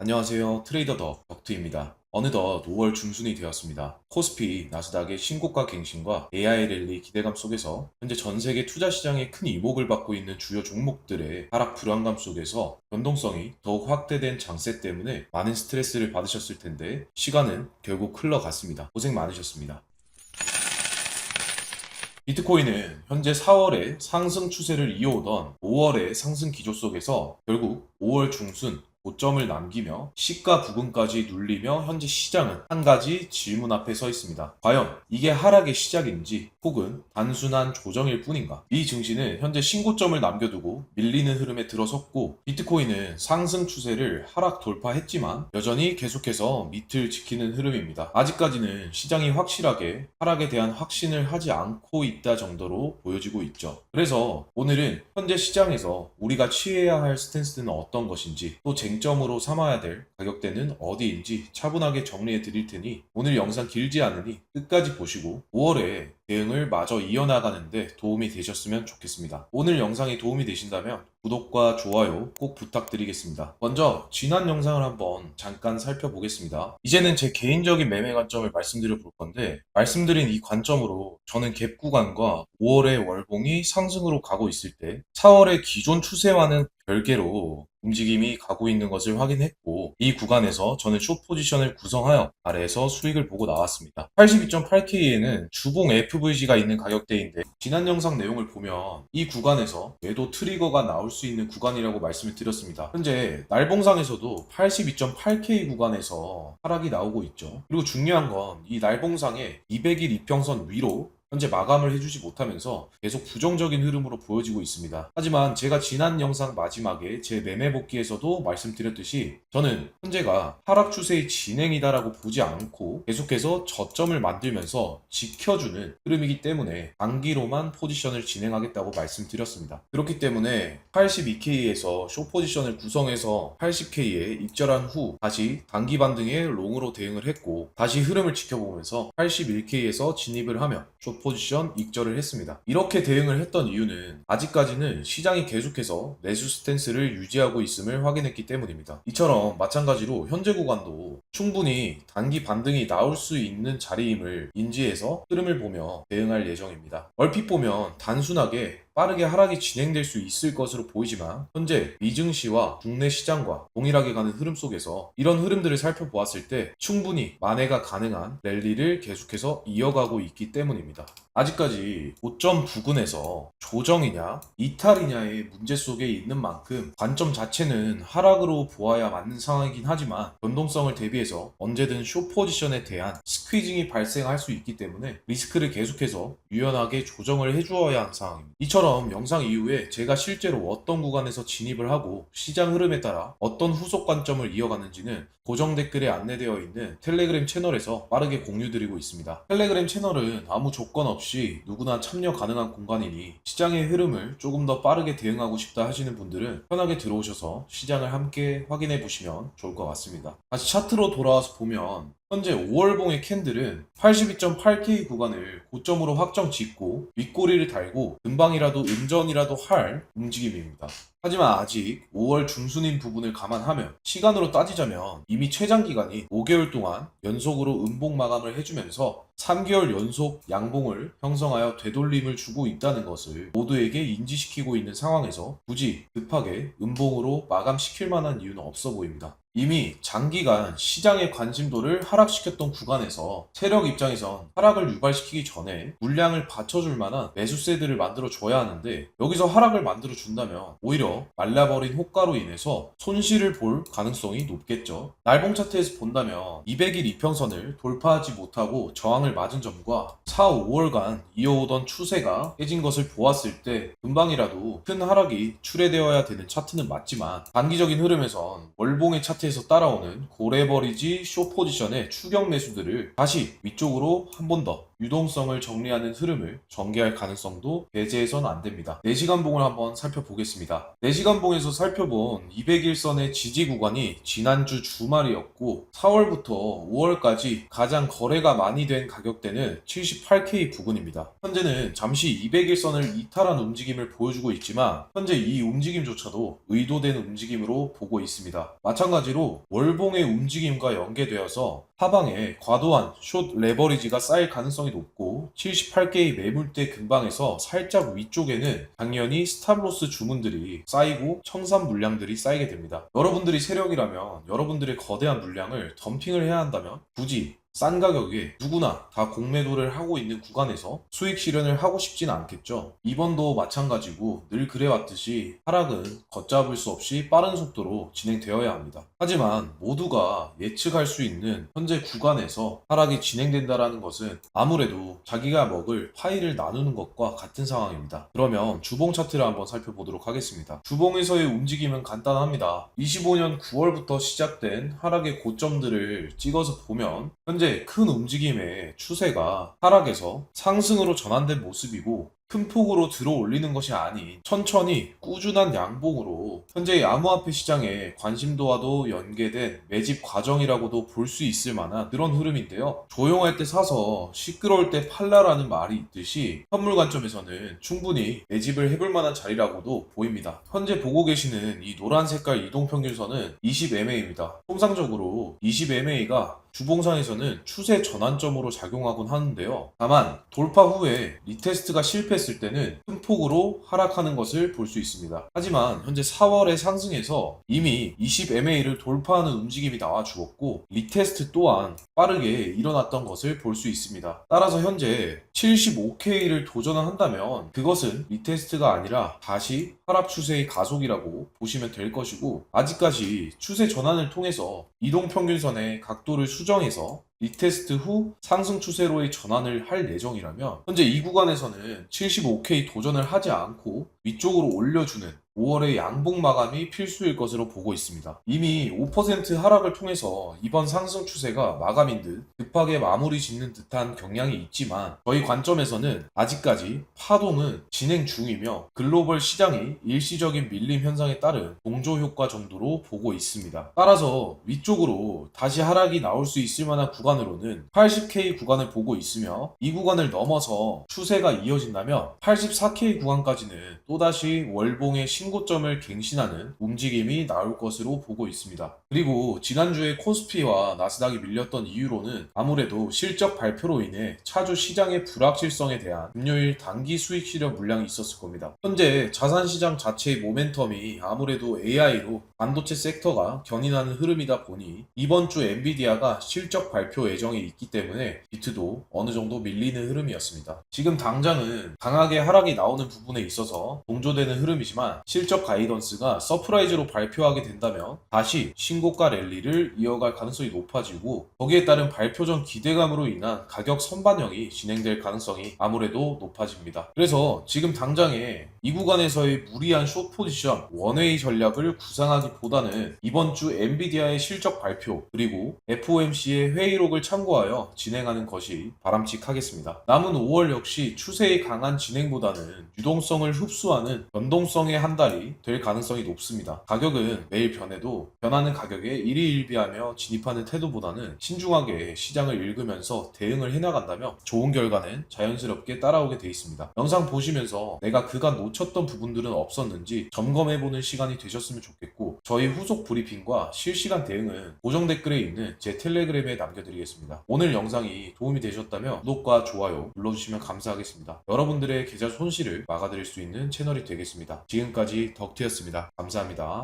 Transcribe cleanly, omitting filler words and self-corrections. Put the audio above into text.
안녕하세요. 트레이더 덕트입니다. 어느덧 5월 중순이 되었습니다. 코스피, 나스닥의 신고가 갱신과 AI 랠리 기대감 속에서 현재 전 세계 투자 시장에 큰 이목을 받고 있는 주요 종목들의 하락 불안감 속에서 변동성이 더욱 확대된 장세 때문에 많은 스트레스를 받으셨을 텐데 시간은 결국 흘러갔습니다. 고생 많으셨습니다. 비트코인은 현재 4월에 상승 추세를 이어오던 5월의 상승 기조 속에서 결국 5월 중순 고점을 남기며 시가 부근까지 눌리며 현재 시장은 한 가지 질문 앞에 서 있습니다. 과연 이게 하락의 시작인지 혹은 단순한 조정일 뿐인가? 미 증시는 현재 신고점을 남겨두고 밀리는 흐름에 들어섰고 비트코인은 상승 추세를 하락 돌파했지만 여전히 계속해서 밑을 지키는 흐름입니다. 아직까지는 시장이 확실하게 하락에 대한 확신을 하지 않고 있다 정도로 보여지고 있죠. 그래서 오늘은 현재 시장에서 우리가 취해야 할 스탠스는 어떤 것인지 또 쟁점으로 삼아야 될 가격대는 어디인지 차분하게 정리해 드릴 테니 오늘 영상 길지 않으니 끝까지 보시고 5월에 대응을 마저 이어나가는데 도움이 되셨으면 좋겠습니다. 오늘 영상이 도움이 되신다면 구독과 좋아요 꼭 부탁드리겠습니다. 먼저 지난 영상을 한번 잠깐 살펴보겠습니다. 이제는 제 개인적인 매매 관점을 말씀드려 볼 건데 말씀드린 이 관점으로 저는 갭 구간과 5월의 월봉이 상승으로 가고 있을 때 4월의 기존 추세와는 별개로 움직임이 가고 있는 것을 확인했고 이 구간에서 저는 숏 포지션을 구성하여 아래에서 수익을 보고 나왔습니다. 82.8K에는 주봉 FVG가 있는 가격대인데 지난 영상 내용을 보면 이 구간에서 매도 트리거가 나올 수 있는 구간이라고 말씀을 드렸습니다. 현재 날봉상에서도 82.8K 구간에서 하락이 나오고 있죠. 그리고 중요한 건 이 날봉상의 200일 이평선 위로 현재 마감을 해주지 못하면서 계속 부정적인 흐름으로 보여지고 있습니다. 하지만 제가 지난 영상 마지막에 제 매매 복귀에서도 말씀드렸듯이 저는 현재가 하락 추세의 진행이다라고 보지 않고 계속해서 저점을 만들면서 지켜주는 흐름이기 때문에 단기로만 포지션을 진행하겠다고 말씀드렸습니다. 그렇기 때문에 82K에서 숏 포지션을 구성해서 80K에 익절한 후 다시 단기 반등에 롱으로 대응을 했고 다시 흐름을 지켜보면서 81K에서 진입을 하며 숏 포지션 익절을 했습니다. 이렇게 대응을 했던 이유는 아직까지는 시장이 계속해서 매수 스탠스를 유지하고 있음을 확인했기 때문입니다. 이처럼 마찬가지로 현재 구간도 충분히 단기 반등이 나올 수 있는 자리임을 인지해서 흐름을 보며 대응할 예정입니다. 얼핏 보면 단순하게 빠르게 하락이 진행될 수 있을 것으로 보이지만 현재 미증시와 국내 시장과 동일하게 가는 흐름 속에서 이런 흐름들을 살펴보았을 때 충분히 만회가 가능한 랠리를 계속해서 이어가고 있기 때문입니다. 아직까지 고점 부근에서 조정이냐 이탈이냐의 문제 속에 있는 만큼 관점 자체는 하락으로 보아야 맞는 상황이긴 하지만 변동성을 대비해서 언제든 숏 포지션에 대한 스퀴징이 발생할 수 있기 때문에 리스크를 계속해서 유연하게 조정을 해주어야 하는 상황입니다. 이처럼 영상 이후에 제가 실제로 어떤 구간에서 진입을 하고 시장 흐름에 따라 어떤 후속 관점을 이어가는지는 고정 댓글에 안내되어 있는 텔레그램 채널에서 빠르게 공유드리고 있습니다. 텔레그램 채널은 아무 조건 없이 누구나 참여 가능한 공간이니 시장의 흐름을 조금 더 빠르게 대응하고 싶다 하시는 분들은 편하게 들어오셔서 시장을 함께 확인해 보시면 좋을 것 같습니다. 다시 차트로 돌아와서 보면 현재 5월봉의 캔들은 82.8K 구간을 고점으로 확정 짓고 윗꼬리를 달고 금방이라도 음전이라도 할 움직임입니다. 하지만 아직 5월 중순인 부분을 감안하면 시간으로 따지자면 이미 최장 기간이 5개월 동안 연속으로 음봉 마감을 해주면서 3개월 연속 양봉을 형성하여 되돌림을 주고 있다는 것을 모두에게 인지시키고 있는 상황에서 굳이 급하게 음봉으로 마감시킬 만한 이유는 없어 보입니다. 이미 장기간 시장의 관심도를 하락시켰던 구간에서 세력 입장에선 하락을 유발시키기 전에 물량을 받쳐줄 만한 매수세들을 만들어줘야 하는데 여기서 하락을 만들어준다면 오히려 말라버린 호가로 인해서 손실을 볼 가능성이 높겠죠. 날봉 차트에서 본다면 200일 이평선을 돌파하지 못하고 저항을 맞은 점과 4, 5월간 이어오던 추세가 깨진 것을 보았을 때 금방이라도 큰 하락이 출해되어야 되는 차트는 맞지만 단기적인 흐름에선 월봉의 차트에서 따라오는 고래버리지 숏 포지션의 추격 매수들을 다시 위쪽으로 한 번 더 유동성을 정리하는 흐름을 전개할 가능성도 배제해선 안 됩니다. 4시간봉을 한번 살펴보겠습니다. 4시간봉에서 살펴본 200일선의 지지 구간이 지난주 주말이었고 4월부터 5월까지 가장 거래가 많이 된 가격대는 78K 부근입니다. 현재는 잠시 200일선을 이탈한 움직임을 보여주고 있지만 현재 이 움직임조차도 의도된 움직임으로 보고 있습니다. 마찬가지로 월봉의 움직임과 연계되어서 하방에 과도한 숏 레버리지가 쌓일 가능성이 높고 78개의 매물대 근방에서 살짝 위쪽에는 당연히 스탑로스 주문들이 쌓이고 청산 물량들이 쌓이게 됩니다. 여러분들이 세력이라면 여러분들의 거대한 물량을 덤핑을 해야 한다면 굳이 싼 가격에 누구나 다 공매도를 하고 있는 구간에서 수익 실현을 하고 싶지는 않겠죠. 이번도 마찬가지고 늘 그래왔듯이 하락은 걷잡을 수 없이 빠른 속도로 진행되어야 합니다. 하지만 모두가 예측할 수 있는 현재 구간에서 하락이 진행된다는 것은 아무래도 자기가 먹을 파이를 나누는 것과 같은 상황입니다. 그러면 주봉 차트를 한번 살펴보도록 하겠습니다. 주봉에서의 움직임은 간단합니다. 25년 9월부터 시작된 하락의 고점들을 찍어서 보면 현재 큰 움직임의 추세가 하락에서 상승으로 전환된 모습이고 큰 폭으로 들어 올리는 것이 아닌 천천히 꾸준한 양봉으로 현재의 암호화폐 시장의 관심도와도 연계된 매집 과정이라고도 볼 수 있을 만한 그런 흐름인데요. 조용할 때 사서 시끄러울 때 팔라라는 말이 있듯이 현물 관점에서는 충분히 매집을 해볼 만한 자리라고도 보입니다. 현재 보고 계시는 이 노란 색깔 이동평균선은 20MA입니다. 통상적으로 20MA가 주봉상에서는 추세 전환점으로 작용하곤 하는데요. 다만 돌파 후에 리테스트가 실패했을 때는 큰 폭으로 하락하는 것을 볼 수 있습니다. 하지만 현재 4월에 상승해서 이미 20MA를 돌파하는 움직임이 나와 주었고 리테스트 또한 빠르게 일어났던 것을 볼 수 있습니다. 따라서 현재 75K를 도전을 한다면 그것은 리테스트가 아니라 다시 하락 추세의 가속이라고 보시면 될 것이고 아직까지 추세 전환을 통해서 이동평균선의 각도를 수정해서 리테스트 후 상승 추세로의 전환을 할 예정이라면 현재 이 구간에서는 75K 도전을 하지 않고 위쪽으로 올려주는 5월의 양봉 마감이 필수일 것으로 보고 있습니다. 이미 5% 하락을 통해서 이번 상승 추세가 마감인 듯 급하게 마무리 짓는 듯한 경향이 있지만 저희 관점에서는 아직까지 파동은 진행 중이며 글로벌 시장이 일시적인 밀림 현상에 따른 동조 효과 정도로 보고 있습니다. 따라서 위쪽으로 다시 하락이 나올 수 있을 만한 구간으로는 80K 구간을 보고 있으며 이 구간을 넘어서 추세가 이어진다면 84K 구간까지는 또다시 월봉의 신고점을 갱신하는 움직임이 나올 것으로 보고 있습니다. 그리고 지난주에 코스피와 나스닥이 밀렸던 이유로는 아무래도 실적 발표로 인해 차주 시장의 불확실성에 대한 금요일 단기 수익 실현 물량이 있었을 겁니다. 현재 자산시장 자체의 모멘텀이 아무래도 AI로 반도체 섹터가 견인하는 흐름이다 보니 이번 주 엔비디아가 실적 발표 예정에 있기 때문에 비트도 어느 정도 밀리는 흐름이었습니다. 지금 당장은 강하게 하락이 나오는 부분에 있어서 동조되는 흐름이지만 실적 가이던스가 서프라이즈로 발표하게 된다면 다시 신고가 랠리를 이어갈 가능성이 높아지고 거기에 따른 발표 전 기대감으로 인한 가격 선반영이 진행될 가능성이 아무래도 높아집니다. 그래서 지금 당장에 이 구간에서의 무리한 숏 포지션 원웨이 전략을 구상하기보다는 이번 주 엔비디아의 실적 발표 그리고 FOMC의 회의록을 참고하여 진행하는 것이 바람직하겠습니다. 남은 5월 역시 추세의 강한 진행보다는 유동성을 흡수하는 변동성의 한 달이 될 가능성이 높습니다. 가격은 매일 변해도 변하는 가격에 일희일비하며 진입하는 태도보다는 신중하게 시장을 읽으면서 대응을 해나간다면 좋은 결과는 자연스럽게 따라오게 돼 있습니다. 영상 보시면서 내가 그간 놓쳤던 부분들은 없었는지 점검해보는 시간이 되셨으면 좋겠고 저희 후속 브리핑과 실시간 대응은 고정 댓글에 있는 제 텔레그램에 남겨드리겠습니다. 오늘 영상이 도움이 되셨다면 구독과 좋아요 눌러주시면 감사하겠습니다. 여러분들의 계좌 손실을 막아드릴 수 있는 채널이 되겠습니다. 지금까지 덕트였습니다. 감사합니다.